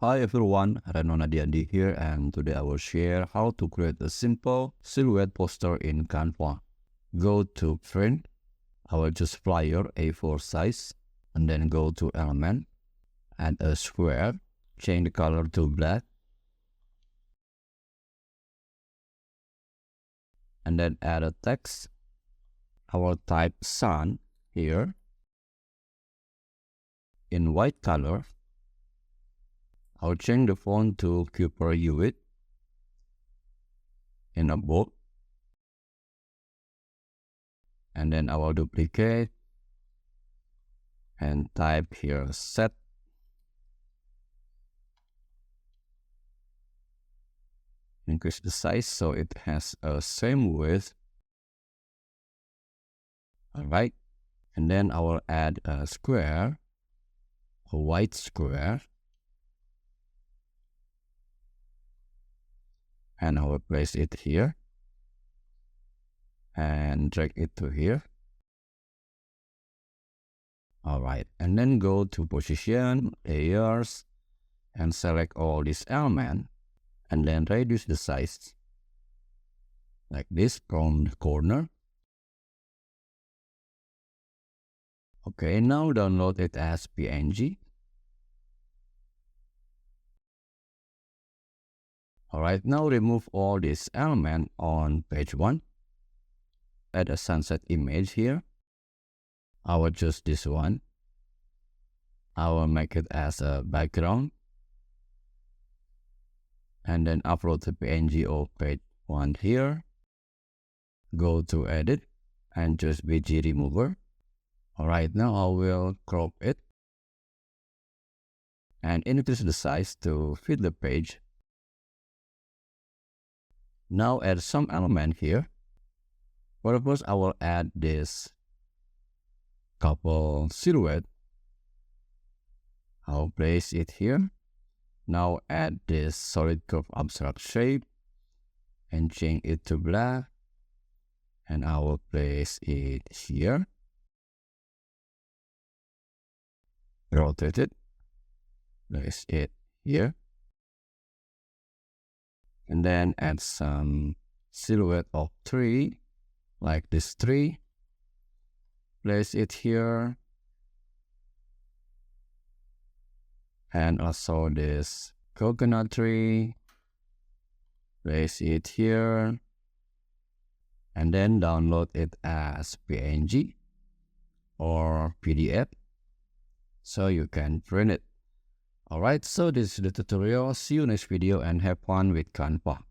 Hi everyone, Reno Nadiandi here, and today I will share how to create a simple silhouette poster in Canva. Go to print, I will choose flyer A4 size, and then go to element, add a square, change the color to black, and then add a text. I will type sun here in white color. I'll change the font to Cooper Hewitt in a bold, and then I will duplicate and type here set. Increase the size so it has a same width. Alright, and then I will add a square, a white square, and I will place it here and drag it to here. Alright, and then go to position, layers, and select all these elements, and then reduce the size like this from the corner. Okay, now download it as PNG. Alright, now remove all these elements on page 1. Add a sunset image here. I will choose this one. I will make it as a background. And then upload the PNG of page 1 here. Go to edit and choose BG remover. Alright, now I will crop it and increase the size to fit the page. Now add some element here. For first, I will add this couple silhouette. I'll place it here. Now add this solid curve abstract shape and change it to black. And I will place it here. Rotate it. Place it here. And then add some silhouette of tree, like this tree. Place it here. And also this coconut tree. Place it here. And then download it as PNG or PDF so you can print it. Alright, so this is the tutorial. See you next video and have fun with Canva.